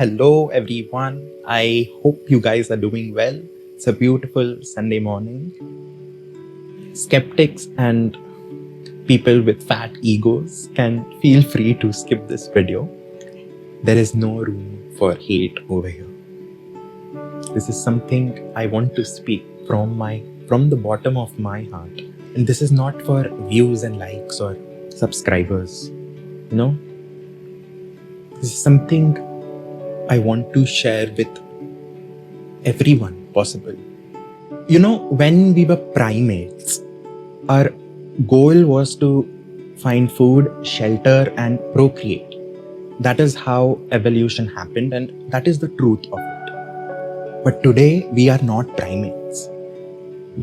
Hello, everyone. I hope you guys are doing well. It's a beautiful Sunday morning. Skeptics and people with fat egos can feel free to skip this video. There is no room for hate over here. This is something I want to speak from the bottom of my heart. And this is not for views and likes or subscribers. This is something I want to share with everyone possible. When we were primates, our goal was to find food, shelter, and procreate. That is how evolution happened, and that is the truth of it. But today, we are not primates.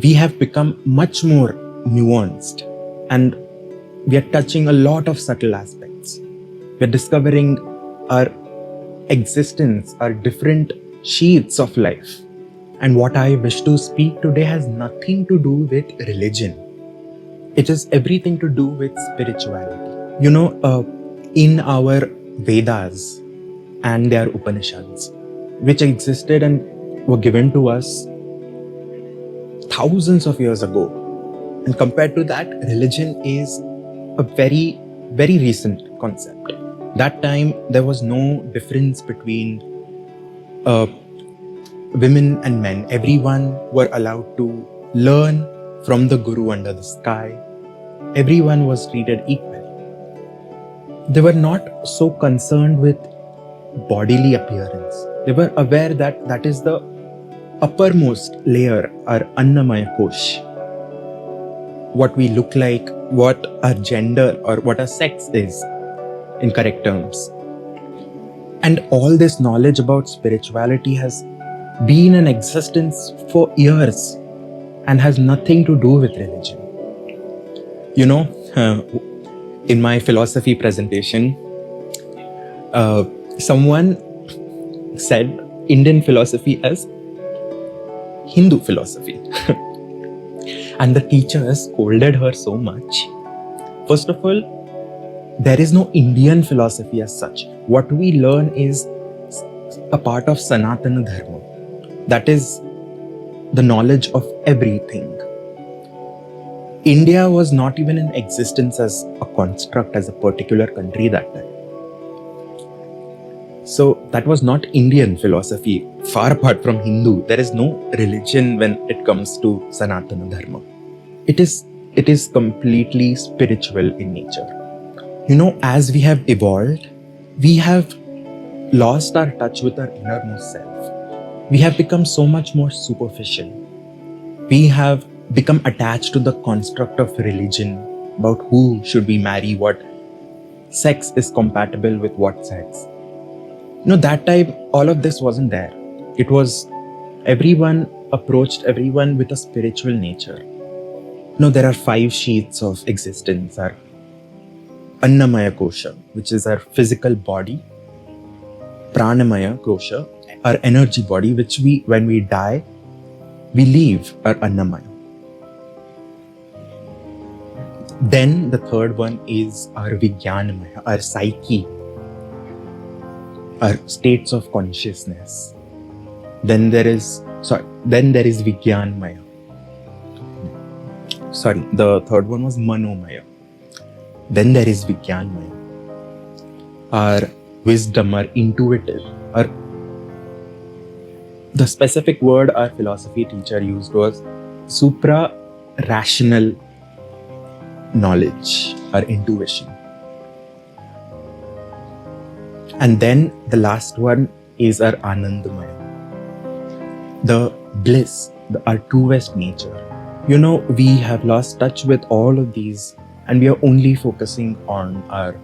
We have become much more nuanced, and we are touching a lot of subtle aspects. We are discovering our existence, our different sheaths of life. And what I wish to speak today has nothing to do with religion. It is everything to do with spirituality. In our Vedas and their Upanishads, which existed and were given to us thousands of years ago. And compared to that, religion is a very, very recent concept. That time, there was no difference between women and men. Everyone were allowed to learn from the guru under the sky. Everyone was treated equally. They were not so concerned with bodily appearance. They were aware that that is the uppermost layer, our Annamaya Kosh. What we look like, what our gender or what our sex is in correct terms. And all this knowledge about spirituality has been in existence for years and has nothing to do with religion. In my philosophy presentation, someone said Indian philosophy as Hindu philosophy. And the teacher scolded her so much. First of all, there is no Indian philosophy as such. What we learn is a part of Sanatana Dharma. That is the knowledge of everything. India was not even in existence as a construct, as a particular country that time. So that was not Indian philosophy, far apart from Hindu. There is no religion when it comes to Sanatana Dharma. It is completely spiritual in nature. As we have evolved, we have lost our touch with our innermost self. We have become so much more superficial. We have become attached to the construct of religion about who should we marry, what sex is compatible with what sex. That time, all of this wasn't there. It was everyone approached everyone with a spiritual nature. There are 5 sheaths of existence. Our Annamaya Kosha, which is our physical body. Pranamaya Kosha, our energy body, which when we die, we leave our Annamaya. Then the third one is our Vijnanamaya, our psyche, our states of consciousness. Then there is Vijnanamaya. The third one was Manomaya. Then there is Vijnanamaya, our wisdom, our intuitive, the specific word our philosophy teacher used was supra-rational knowledge, our intuition. And then the last one is our Anandamaya, the bliss, our truest nature. We have lost touch with all of these and we are only focusing on our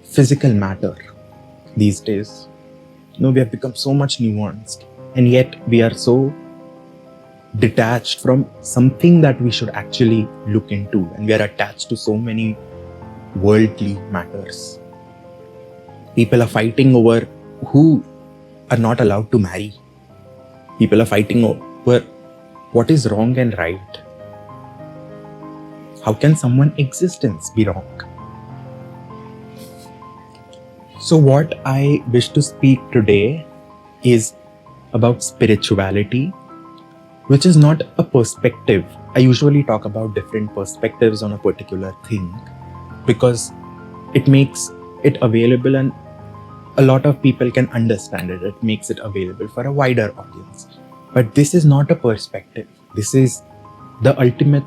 physical matter these days. We have become so much nuanced, and yet we are so detached from something that we should actually look into, and we are attached to so many worldly matters. People are fighting over who are not allowed to marry. People are fighting over what is wrong and right. How can someone's existence be wrong? So, what I wish to speak today is about spirituality, which is not a perspective. I usually talk about different perspectives on a particular thing because it makes it available and a lot of people can understand it. It makes it available for a wider audience. But this is not a perspective. This is the ultimate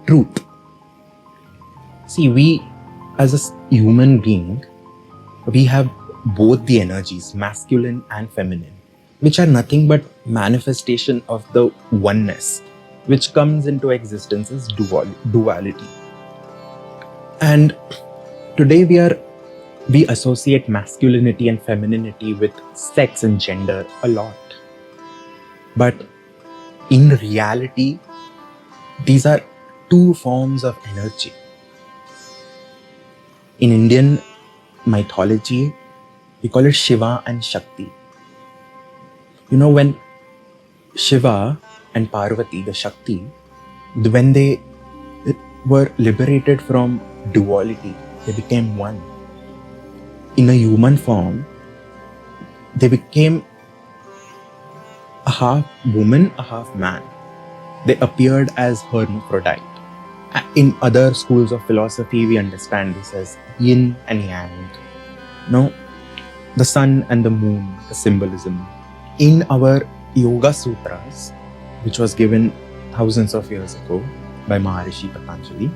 truth. See, we as a human being, we have both the energies, masculine and feminine, which are nothing but manifestation of the oneness, which comes into existence as duality. And today we associate masculinity and femininity with sex and gender a lot. But in reality, these are two forms of energy. In Indian mythology, we call it Shiva and Shakti. You know, when Shiva and Parvati, the Shakti, when they were liberated from duality, they became one. In a human form, they became a half woman, a half man. They appeared as hermaphrodite. In other schools of philosophy, we understand this as yin and yang. No, the sun and the moon, the symbolism. In our Yoga Sutras, which was given thousands of years ago by Maharishi Patanjali,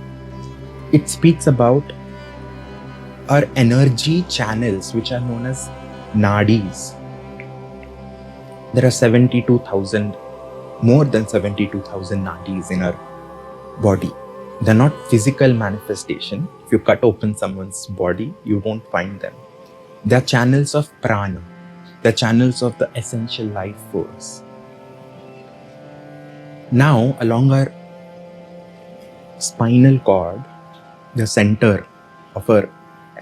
it speaks about our energy channels, which are known as nadis. There are 72,000, more than 72,000 nadis in our body. They're not physical manifestation. If you cut open someone's body, you won't find them. They're channels of prana. They're channels of the essential life force. Now, along our spinal cord, the center of our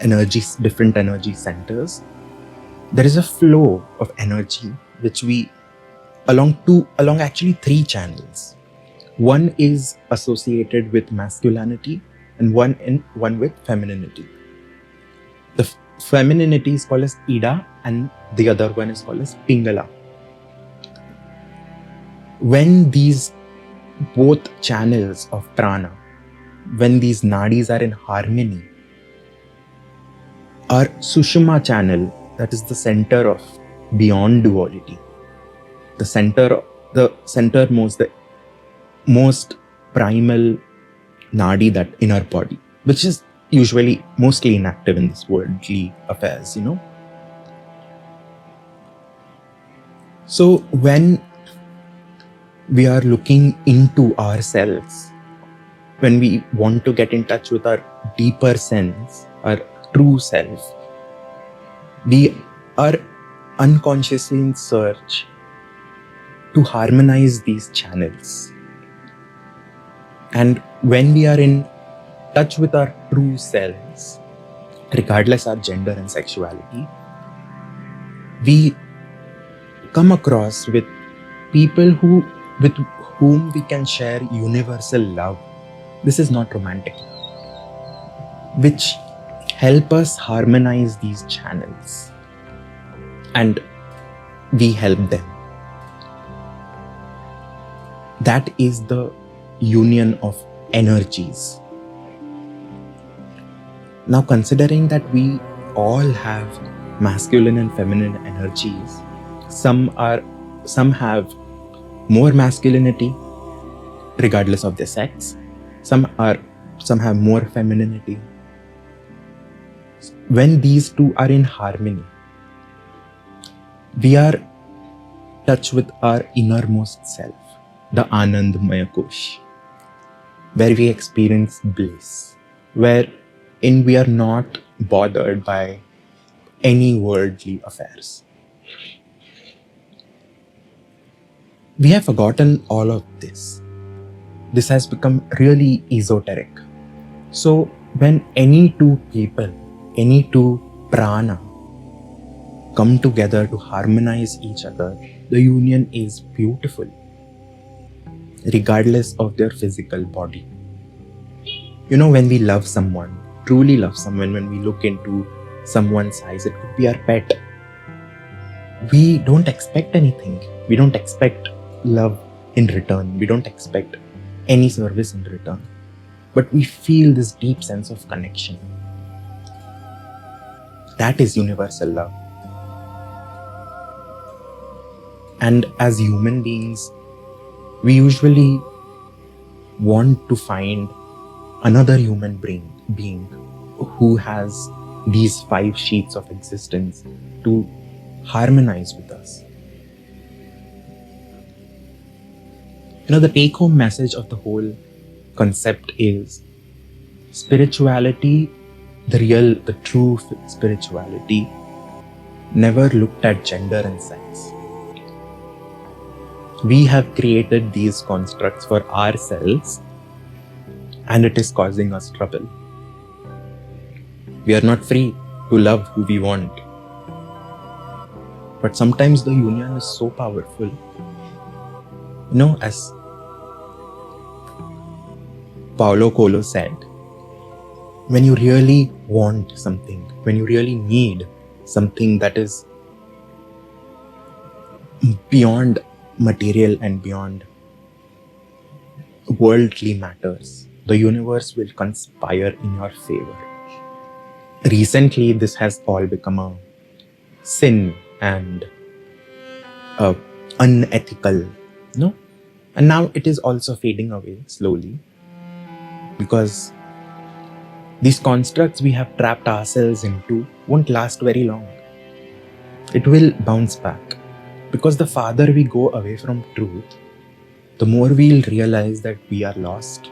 energies, different energy centers, there is a flow of energy which we along actually three channels. One is associated with masculinity and one with femininity. The femininity is called as Ida and the other one is called as Pingala. When these both channels of prana, when these nadis are in harmony, our Sushuma channel, that is the center of beyond duality, the most primal nadi that in our body, which is usually mostly inactive in this worldly affairs, you know. So when we are looking into ourselves, when we want to get in touch with our deeper sense, our true self, we are unconsciously in search to harmonize these channels. And when we are in touch with our true selves, regardless our gender and sexuality, we come across with people with whom we can share universal love. This is not romantic, which help us harmonize these channels and we help them. That is the union of energies. Now, considering that we all have masculine and feminine energies, some have more masculinity regardless of their sex, some have more femininity. When these two are in harmony, we are in touch with our innermost self, the Anandmaya Kosh, where we experience bliss, wherein we are not bothered by any worldly affairs. We have forgotten all of this. This has become really esoteric. So when any two people, any two prana come together to harmonize each other, the union is beautiful, regardless of their physical body. You know, when we love someone, truly love someone, when we look into someone's eyes, it could be our pet. We don't expect anything. We don't expect love in return. We don't expect any service in return. But we feel this deep sense of connection. That is universal love. And as human beings, we usually want to find another human being who has these 5 sheaths of existence to harmonize with us. The take-home message of the whole concept is spirituality, the true spirituality, never looked at gender and sex. We have created these constructs for ourselves, and it is causing us trouble. We are not free to love who we want. But sometimes the union is so powerful. As Paulo Coelho said, when you really want something, when you really need something that is beyond material and beyond worldly matters, the universe will conspire in your favor. Recently, this has all become a sin and unethical, and now it is also fading away slowly, because these constructs we have trapped ourselves into won't last very long. It will bounce back, because the farther we go away from truth, the more we'll realize that we are lost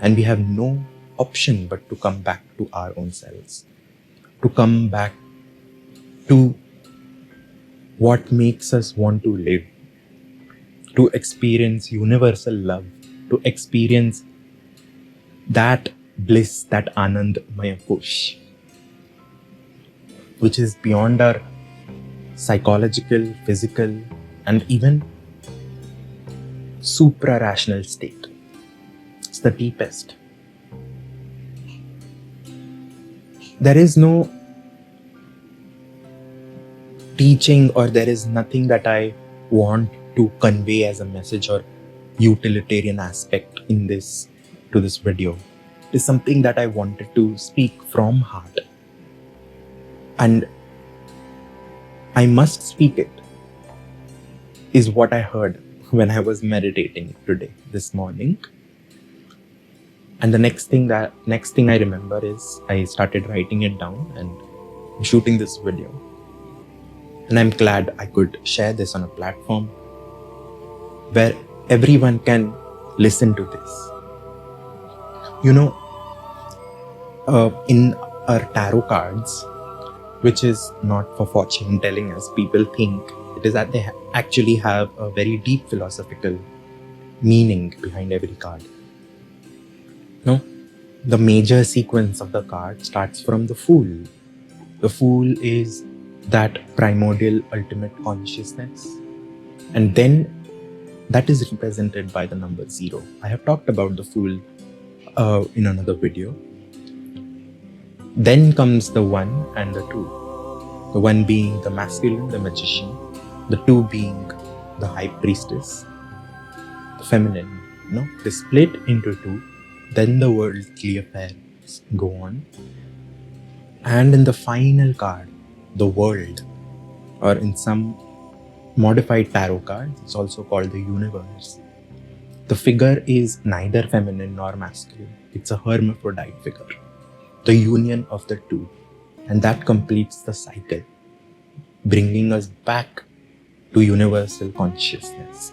and we have no option but to come back to our own selves, to come back to what makes us want to live, to experience universal love, to experience that bliss, that Anandmaya Kosh, which is beyond our psychological, physical, and even supra-rational state. It's the deepest. There is no teaching, or there is nothing that I want to convey as a message or utilitarian aspect to this video. It is something that I wanted to speak from heart, and I must speak it, is what I heard when I was meditating this morning. And the next thing I remember is I started writing it down and shooting this video. And I'm glad I could share this on a platform where everyone can listen to this. In our tarot cards, which is not for fortune telling as people think, it is that they actually have a very deep philosophical meaning behind every card. The major sequence of the card starts from the Fool. The Fool is that primordial ultimate consciousness, and then that is represented by the number 0. I have talked about the Fool in another video. Then comes the 1 and the 2. The 1 being the masculine, the magician, the 2 being the high priestess, the feminine. They split into 2. Then the worldly affairs go on. And in the final card, the world, or in some modified tarot cards, it's also called the universe. The figure is neither feminine nor masculine. It's a hermaphrodite figure, the union of the 2. And that completes the cycle, bringing us back to universal consciousness.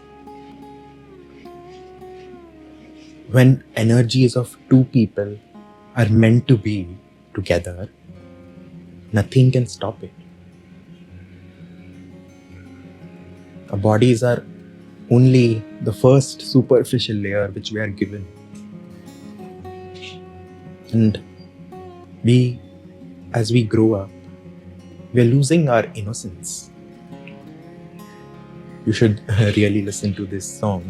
When energies of 2 people are meant to be together, nothing can stop it. Our bodies are only the first superficial layer which we are given. And as we grow up, we are losing our innocence. You should really listen to this song,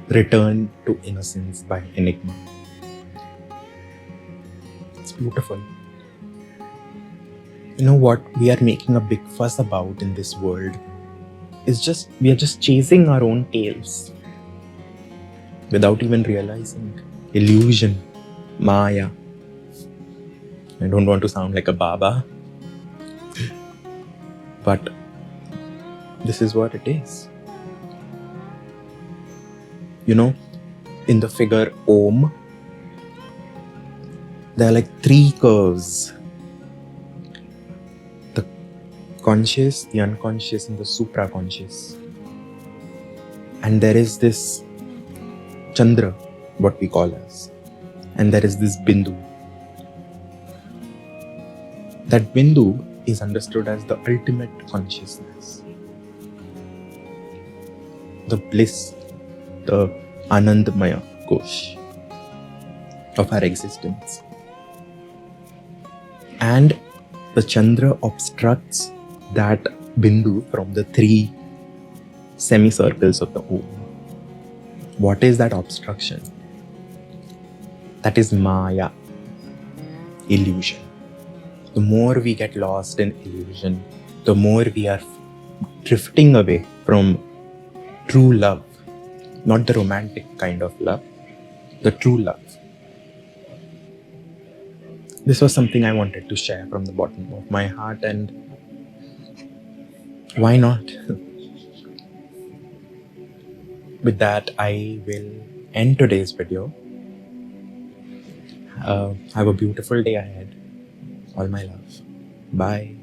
Return to Innocence by Enigma. It's beautiful. You know what we are making a big fuss about in this world is just we are just chasing our own tails without even realizing. Illusion, Maya. I don't want to sound like a Baba, but this is what it is. You know, in the figure Om, there are like three curves: the conscious, the unconscious, and the supraconscious. And there is this Chandra, what we call as, and there is this Bindu. That Bindu is understood as the ultimate consciousness, the bliss, the Anandmaya Kosh of our existence. And the Chandra obstructs that Bindu from the three semicircles of the Om. What is that obstruction? That is Maya, illusion. The more we get lost in illusion, the more we are drifting away from true love, not the romantic kind of love, the true love. This was something I wanted to share from the bottom of my heart, and why not? With that, I will end today's video. Have a beautiful day ahead. All my love. Bye.